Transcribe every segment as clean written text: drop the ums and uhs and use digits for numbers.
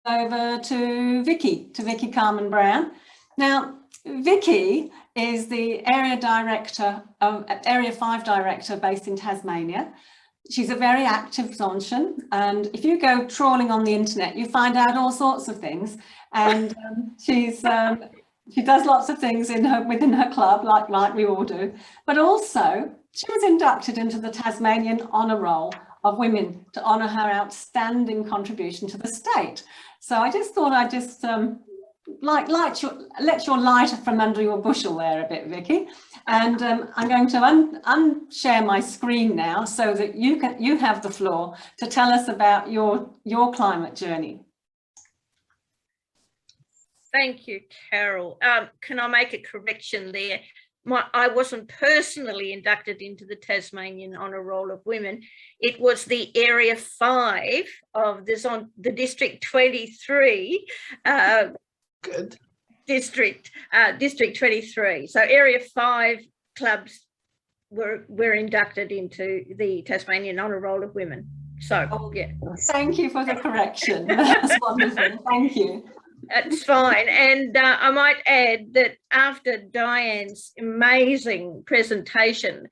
over to Vicki Carman-Brown. Now, Vicki is the Area 5 Director based in Tasmania. She's a very active Zontian, and if you go trawling on the internet, you find out all sorts of things. And she does lots of things within her club, like we all do. But also, she was inducted into the Tasmanian Honour Roll of Women to honour her outstanding contribution to the state. So I just thought I'd just let your light from under your bushel there a bit, Vicki. And I'm going to unshare my screen now so that you have the floor to tell us about your climate journey. Thank you, Carol. Can I make a correction there? I wasn't personally inducted into the Tasmanian Honour Roll of Women. It was the Area 5 of the District 23 Good. District 23. So Area 5 clubs were inducted into the Tasmanian Honour Roll of Women. So, yeah. Thank you for the correction. That's wonderful. Thank you. That's fine. And I might add that after Diane's amazing presentation,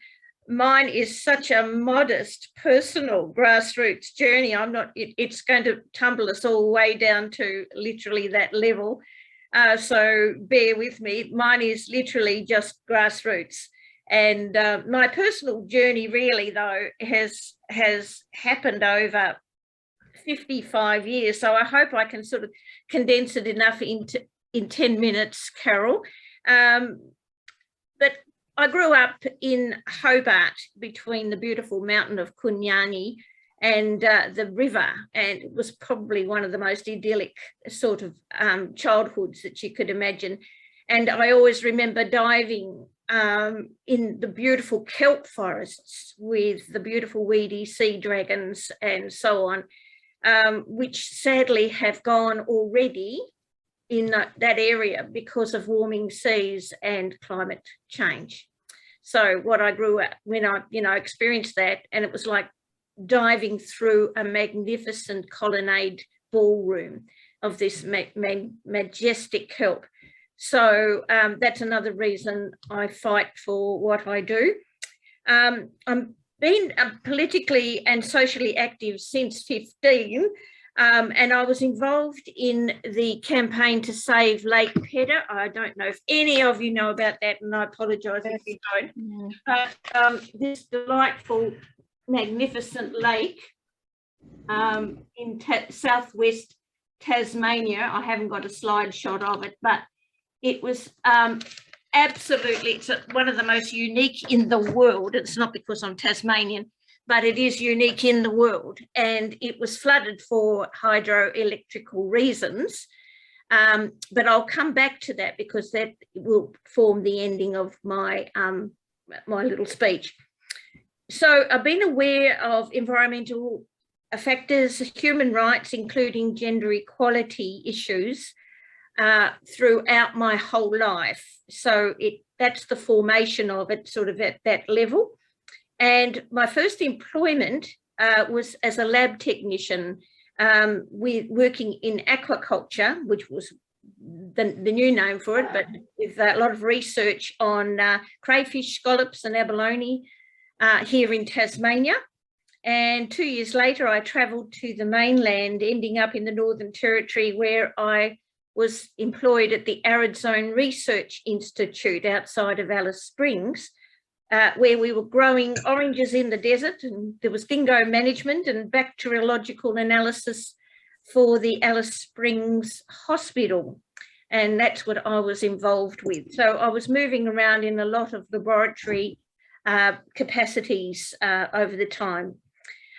mine is such a modest, personal grassroots journey. It's going to tumble us all way down to literally that level. So bear with me. Mine is literally just grassroots. And my personal journey really, though, has happened over 55 years. So I hope I can sort of condense it enough in 10 minutes, Carol. But I grew up in Hobart between the beautiful mountain of Kunyani and the river, and it was probably one of the most idyllic sort of childhoods that you could imagine. And I always remember diving in the beautiful kelp forests with the beautiful weedy sea dragons and so on, which sadly have gone already in that area because of warming seas and climate change. So what I grew up when I experienced that, and it was like diving through a magnificent colonnade ballroom of this majestic kelp. So that's another reason I fight for what I do. I'm been politically and socially active since 15, and I was involved in the campaign to save Lake Pedder. I don't know if any of you know about that, and I apologise if you don't. But this delightful, magnificent lake in southwest Tasmania. I haven't got a slide shot of it, but it was absolutely, it's one of the most unique in the world. It's not because I'm Tasmanian, but it is unique in the world. And it was flooded for hydroelectrical reasons. But I'll come back to that because that will form the ending of my, my little speech. So I've been aware of environmental factors, human rights, including gender equality issues, throughout my whole life. So that's the formation of it sort of at that level. And my first employment was as a lab technician working in aquaculture, which was the new name for it, but with a lot of research on crayfish, scallops and abalone here in Tasmania. And 2 years later, I travelled to the mainland, ending up in the Northern Territory, where I was employed at the Arid Zone Research Institute outside of Alice Springs, where we were growing oranges in the desert, and there was dingo management and bacteriological analysis for the Alice Springs Hospital. And that's what I was involved with. So I was moving around in a lot of laboratory capacities over the time.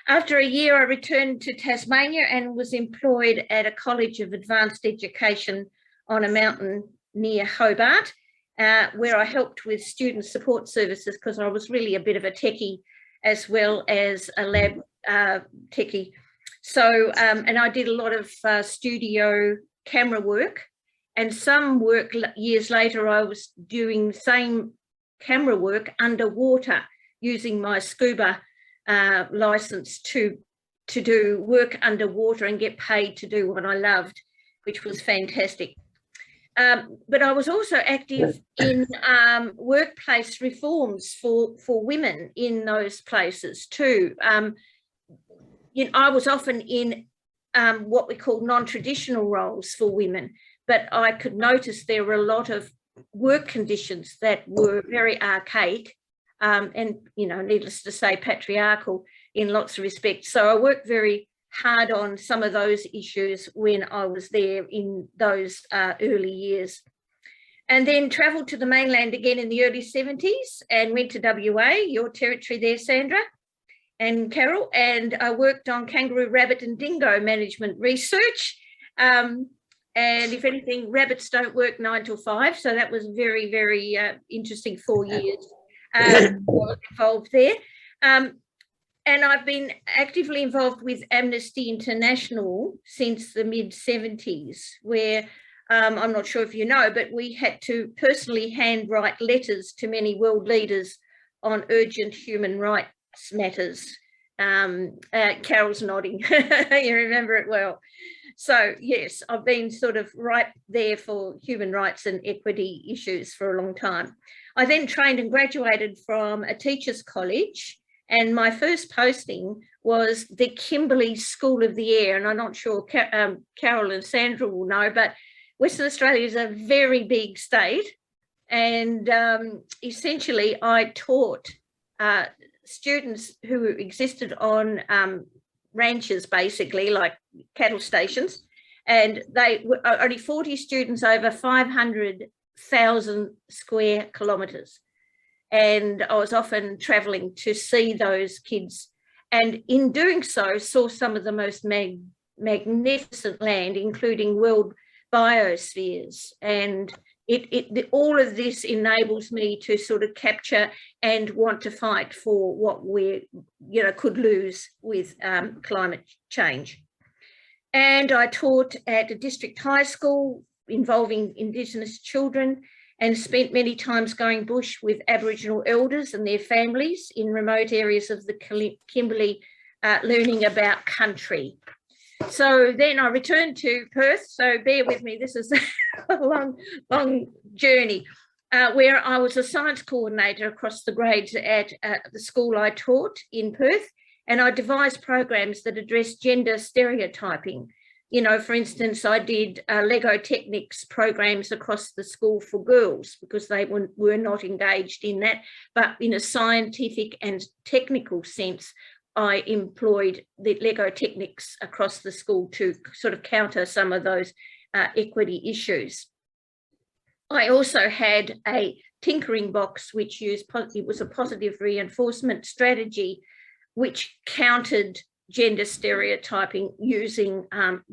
After a year, I returned to Tasmania and was employed at a college of advanced education on a mountain near Hobart, where I helped with student support services because I was really a bit of a techie as well as a lab techie. So, and I did a lot of studio camera work, and some work years later, I was doing the same camera work underwater using my scuba license to to do work underwater and get paid to do what I loved, which was fantastic. But I was also active in workplace reforms for women in those places too. I was often in what we call non-traditional roles for women, but I could notice there were a lot of work conditions that were very archaic and, needless to say, patriarchal in lots of respects. So I worked very hard on some of those issues when I was there in those early years. And then travelled to the mainland again in the early 70s and went to WA, your territory there, Sandra and Carol, and I worked on kangaroo, rabbit and dingo management research. And if anything, rabbits don't work 9 till 5, so that was very, very interesting 4 years I was involved there. And I've been actively involved with Amnesty International since the mid-70s, where I'm not sure if you know, but we had to personally handwrite letters to many world leaders on urgent human rights matters. Carol's nodding. You remember it well. So yes, I've been sort of right there for human rights and equity issues for a long time. I then trained and graduated from a teachers' college, and my first posting was the Kimberley School of the Air. And I'm not sure Carol and Sandra will know, but Western Australia is a very big state. And essentially I taught students who existed on ranches, basically like cattle stations, and they were only 40 students over 500,000 square kilometres. And I was often travelling to see those kids, and in doing so saw some of the most magnificent land, including world biospheres. And all of this enables me to sort of capture and want to fight for what we could lose with climate change. And I taught at a district high school involving Indigenous children, and spent many times going bush with Aboriginal elders and their families in remote areas of the Kimberley, learning about country. So then I returned to Perth, so bear with me, this is a long journey, where I was a science coordinator across the grades at the school I taught in Perth, and I devised programs that address gender stereotyping. For instance, I did Lego Technics programs across the school for girls because they were not engaged in that, but in a scientific and technical sense, I employed the Lego Technics across the school to sort of counter some of those equity issues. I also had a tinkering box, which it was a positive reinforcement strategy, which countered gender stereotyping using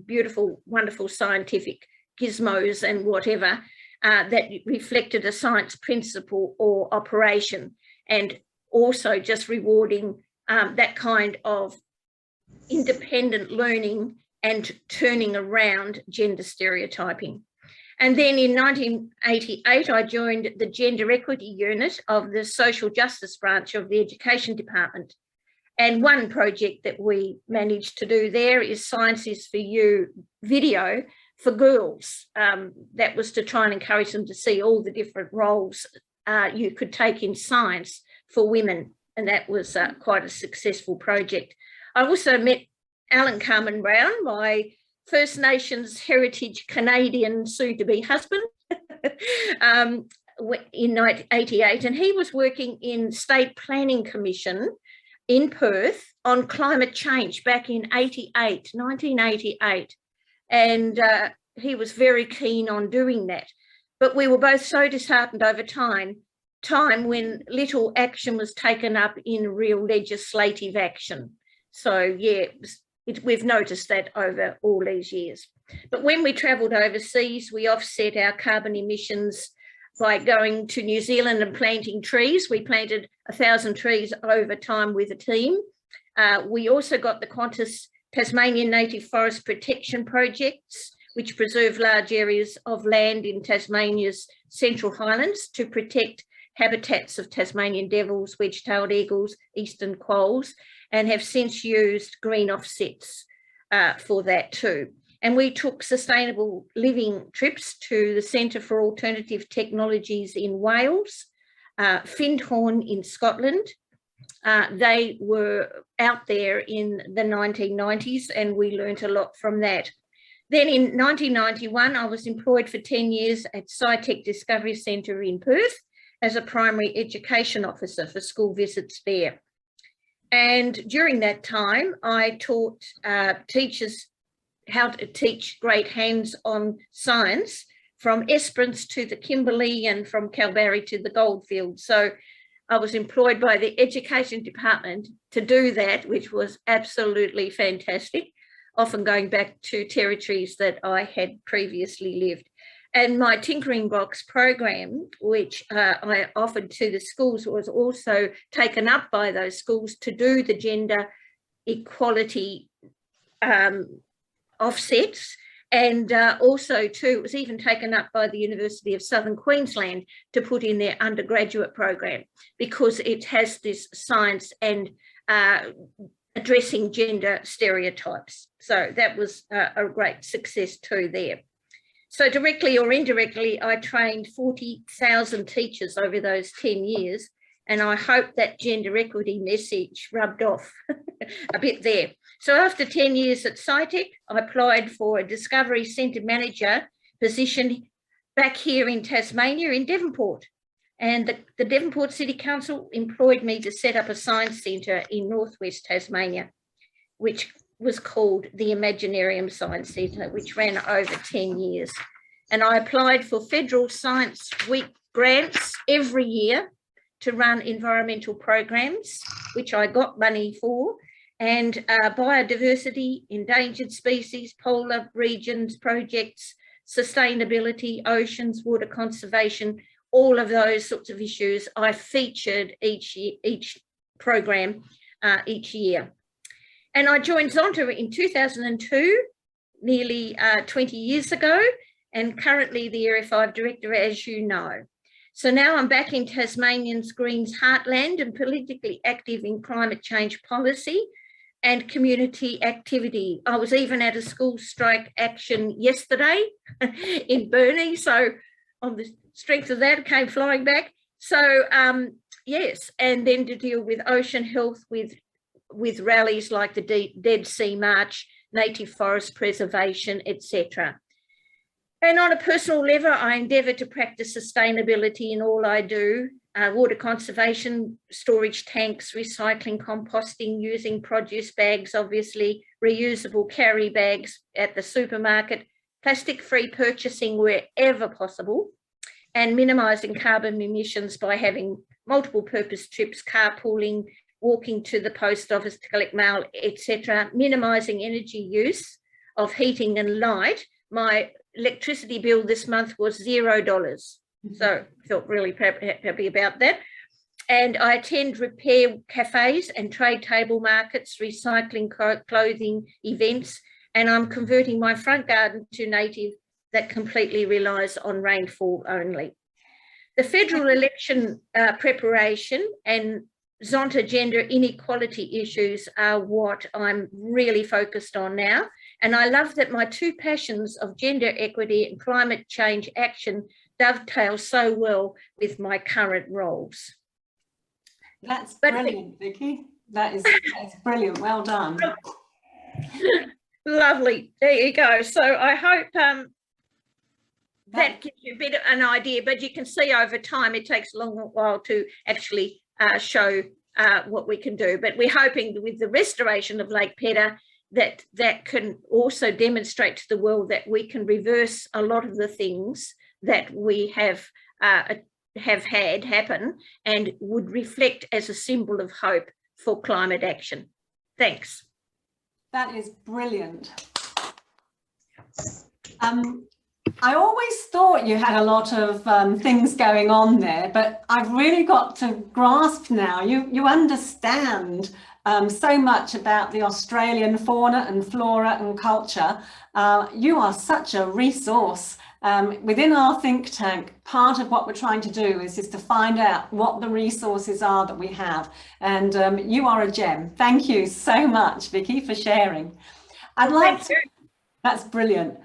beautiful, wonderful scientific gizmos and whatever that reflected a science principle or operation, and also just rewarding that kind of independent learning and turning around gender stereotyping. And then in 1988, I joined the Gender Equity Unit of the Social Justice Branch of the Education Department. And one project that we managed to do there is Science is for You video for girls. That was to try and encourage them to see all the different roles you could take in science for women. And that was quite a successful project. I also met Alan Carman-Brown, my First Nations heritage Canadian soon-to-be husband, in 1988. And he was working in State Planning Commission in Perth on climate change back in 1988. And he was very keen on doing that. But we were both so disheartened over time when little action was taken up in real legislative action. So yeah, we've noticed that over all these years. But when we travelled overseas, we offset our carbon emissions by going to New Zealand and planting trees. We planted 1,000 trees over time with a team. We also got the Qantas Tasmanian Native Forest Protection Projects, which preserve large areas of land in Tasmania's Central Highlands to protect habitats of Tasmanian devils, wedge-tailed eagles, eastern quolls, and have since used green offsets for that too. And we took sustainable living trips to the Centre for Alternative Technologies in Wales, Findhorn in Scotland. They were out there in the 1990s, and we learnt a lot from that. Then in 1991, I was employed for 10 years at SciTech Discovery Centre in Perth as a primary education officer for school visits there. And during that time, I taught teachers how to teach great hands-on science from Esperance to the Kimberley and from Kalbarri to the Goldfields. So I was employed by the Education Department to do that, which was absolutely fantastic, often going back to territories that I had previously lived. And my Tinkering Box program, which I offered to the schools, was also taken up by those schools to do the gender equality offsets. And also too, it was even taken up by the University of Southern Queensland to put in their undergraduate program, because it has this science and addressing gender stereotypes. So that was a great success too there. So directly or indirectly, I trained 40,000 teachers over those 10 years, and I hope that gender equity message rubbed off a bit there. So after 10 years at SciTech, I applied for a Discovery Centre Manager position back here in Tasmania in Devonport. And the Devonport City Council employed me to set up a science centre in northwest Tasmania, which was called the Imaginarium Science Centre, which ran over 10 years. And I applied for Federal Science Week grants every year to run environmental programs, which I got money for, and biodiversity, endangered species, polar regions projects, sustainability, oceans, water conservation, all of those sorts of issues I featured each program each year. And I joined Zonta in 2002, nearly 20 years ago, and currently the Area 5 Director, as you know. So now I'm back in Tasmanian's Greens heartland and politically active in climate change policy and community activity. I was even at a school strike action yesterday in Burnie. So on the strength of that, came flying back. So yes, and then to deal with ocean health with rallies like the Dead Sea March, native forest preservation, etc. And on a personal level, I endeavour to practice sustainability in all I do, water conservation, storage tanks, recycling, composting, using produce bags, obviously, reusable carry bags at the supermarket, plastic-free purchasing wherever possible, and minimising carbon emissions by having multiple purpose trips, carpooling, walking to the post office to collect mail, etc., minimising energy use of heating and light. My electricity bill this month was $0. So felt really happy about that. And I attend repair cafes and trade table markets, recycling clothing events, and I'm converting my front garden to native that completely relies on rainfall only. The federal election preparation and Zonta gender inequality issues are what I'm really focused on now. And I love that my two passions of gender equity and climate change action dovetail so well with my current roles. That's brilliant, Vicki. That's brilliant. Well done. Lovely. There you go. So I hope that gives you a bit of an idea, but you can see over time it takes a long while to actually show what we can do. But we're hoping with the restoration of Lake Pedder that can also demonstrate to the world that we can reverse a lot of the things that we have had happen and would reflect as a symbol of hope for climate action. Thanks. That is brilliant. I always thought you had a lot of things going on there, but I've really got to grasp now. You understand so much about the Australian fauna and flora and culture. You are such a resource Within our think tank, part of what we're trying to do is to find out what the resources are that we have. And you are a gem. Thank you so much, Vicki, for sharing. I'd like to, that's brilliant.